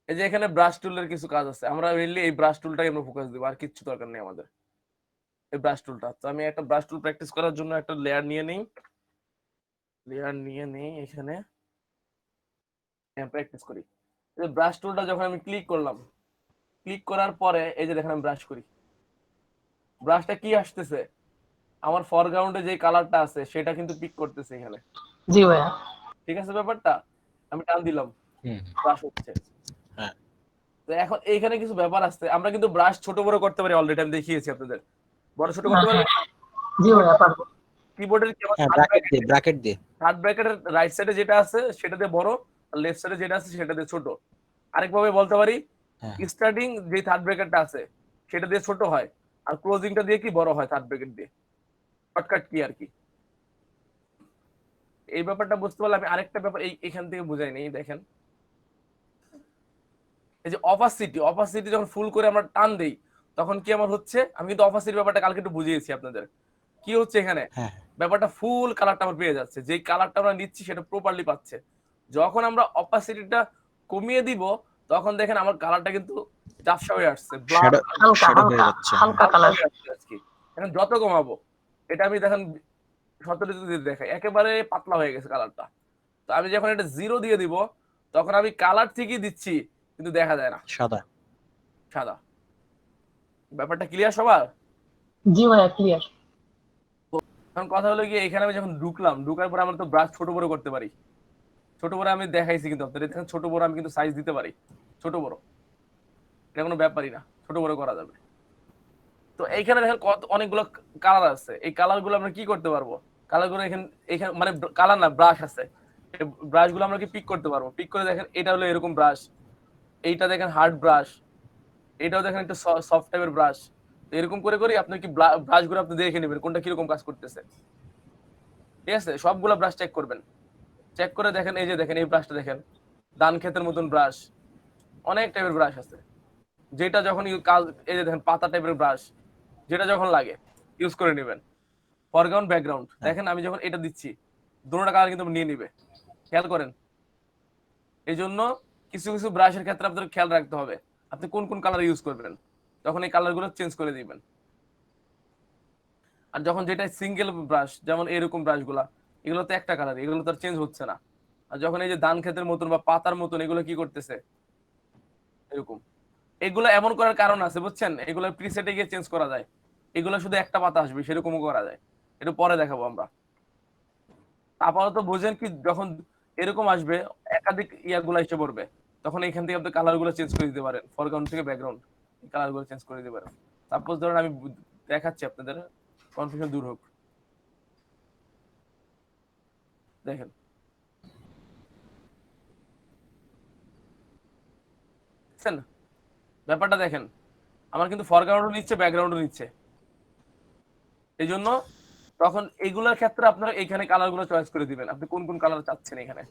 এই যে এখানে ব্রাশ টুলের কিছু কাজ আছে, আমরা মেইনলি এই ব্রাশ টুলটাই আমরা ফোকাস দিব, আর কিচ্ছু দরকার নেই আমাদের। এই ব্রাশ টুলটা, তো আমি একটা ব্রাশ টুল প্র্যাকটিস করার জন্য একটা লেয়ার নিয়ে নিই, এখানে প্র্যাকটিস করি। এই ব্রাশ টুলটা যখন আমি ক্লিক করলাম, ক্লিক করার পরে এই যে দেখেন আমি ব্রাশ করি, ব্রাশটা কি আসতেছে, আমার ফরগ্রাউন্ডে যে কালারটা আছে সেটা কিন্তু পিক করতেছে এখানে। জি ভাইয়া। ঠিক আছে ব্যাপারটা, আমি টান দিলাম, ব্রাশ হচ্ছে। হ্যাঁ তো এখন এইখানে কিছু ব্যাপার আছে, আমরা কিন্তু ব্রাশ ছোট বড় করতে পারি, অলরেডি আমি দেখিয়েছি আপনাদের। বড় ছোট করতে পারবেন জি ভাইয়া পারবো। কিবোর্ডের হ্যাঁ, ব্র্যাকেট দিয়ে থার্ড ব্র্যাকেটের রাইট সাইডে যেটা আছে সেটা দিয়ে বড়, আর লেফট সাইডে যেটা আছে সেটা দিয়ে ছোট। আরেকভাবে বলতে পারি, হ্যাঁ স্টার্টিং যে থার্ড ব্র্যাকেটটা আছে সেটা দিয়ে ছোট হয়, আর ক্লোজিংটা দিয়ে কি বড় হয় থার্ড ব্র্যাকেট দিয়ে। শর্টকাট কি আর কি, এই ব্যাপারটা বুঝতে পারলে আমি আরেকটা ব্যাপার এখান থেকে বুঝাই নেই। দেখেন এই যে অপাসিটি যখন ফুল করে আমরা টান দেই তখন কি আমার হচ্ছে, আমি কিন্তু অপাসিটি ব্যাপারটা কালকে একটু বুঝিয়েছি আপনাদের। কি হচ্ছে এখানে, হ্যাঁ ব্যাপারটা ফুল কালারটা আমার পেয়ে যাচ্ছে, যেই কালারটা আমরা নিচ্ছি সেটা প্রপারলি পাচ্ছে। যখন আমরা অপাসিটিটা কমিয়ে দিব তখন দেখেন আমার কালারটা কিন্তু ঝাপসা হয়ে আসছে, শ্যাডো হালকা শ্যাডো হয়ে হালকা যাচ্ছে। হালকা কালার। এখন যত কমাবো, এটা আমি দেখেন 17 যদি দেখাই একেবারে পাতলা হয়ে গেছে কালারটা। তো আমি যখন এটা 0 দিয়ে দিব তখন আমি কালার ঠিকই দিচ্ছি কিন্তু দেখা যায় না, সাদা। সাদা। ব্যাপারটা ক্লিয়ার সবার? জি ভাইয়া ক্লিয়ার। এখন কথা হলো গিয়ে এখানে আমি যখন ঢুকার পরে আমরা তো ব্রাশ ছোট বড় করতে পারি। ছোট বড় আমি দেখাইছি কিন্তু আপনাদের, দেখেন ছোট বড় আমি কিন্তু সাইজ দিতে পারি, ছোট বড় এটা কোনো ব্যাপারই না, ছোট বড় করা যাবে। তো এইখানে দেখেন কত অনেকগুলো কালার আছে, এই কালার গুলো আমরা কি করতে পারবো, কালার গুলো এখানে এখানে মানে কালার না ব্রাশ আছে, ব্রাশ গুলো আমরা কি পিক করতে পারবো। পিক করে দেখেন এটা হলো এরকম ব্রাশ, এইটা দেখেন হার্ড ব্রাশ, এটাও দেখেন একটা সফট টাইপের ব্রাশ। এরকম করে করে আপনি কি ব্রাশ গুলো আপনি দেখে নেবেন কোনটা কিরকম কাজ করতেছে। ঠিক আছে, সবগুলো ব্রাশ চেক করবেন, চেক করে দেখেন এই যে দেখেন এই ব্রাশটা দেখেন, ধান ক্ষেতের মতন ব্রাশ, অনেক টাইপের ব্রাশ আছে। যেটা যখন কাজ, এই যে দেখেন পাতা টাইপের ব্রাশ, যেটা যখন লাগে ইউজ করে নেবেন। ফরগ্রাউন্ড ব্যাকগ্রাউন্ড দেখেন আমি যখন এটা দিচ্ছি দুটোটা কালার কিন্তু নিয়ে নিবে, খেয়াল করেন। এই জন্য কিছু কিছু ব্রাশের ক্ষেত্রে আপনাদের খেয়াল রাখতে হবে আপনি কোন কোন কালার ইউজ করবেন, তখন এই কালার গুলো চেঞ্জ করে দিবেন। আর যখন যেটা সিঙ্গেল ব্রাশ, যেমন এরকম ব্রাশ গুলা, এগুলো তো একটা কালার, এগুলো তো আর চেঞ্জ হচ্ছে না। আর যখন এই যে ধান ক্ষেতের মতন বা পাতার মতন, এগুলো কি করতেছে এরকম, এগুলো এমন করার কারণ আছে বুঝছেন, এগুলো প্রিসেটে গিয়ে চেঞ্জ করা যায়। এগুলো শুধু একটা পাতা আসবে সেরকমও করা যায়, এটা পরে দেখাবো আমরা। আপাতত বুঝেন কি, যখন এরকম আসবে একাধিক ইয়াগুলো এসে পড়বে, তখন এখান থেকে আপনি কালার গুলো চেঞ্জ করে দিতে পারেন, ফরগ্রাউন্ড থেকে ব্যাকগ্রাউন্ড কালার গুলো চেঞ্জ করে দিতে পারেন। সাপোজ ধরেন আমি দেখাচ্ছি আপনাদের, কনফিউশন দূর হোক। দেখেন বুঝছেন ব্যাপারটা, দেখেন আমার কিন্তু ফরগ্রাউন্ডও নিচ্ছে ব্যাকগ্রাউন্ডও নিচ্ছে। এই জন্য তখন এইগুলোর ক্ষেত্রে আপনারা এখানে কালার গুলো চয়েস করে দিবেন, আপনি কোন কোন কালার চাচ্ছেন এখানে।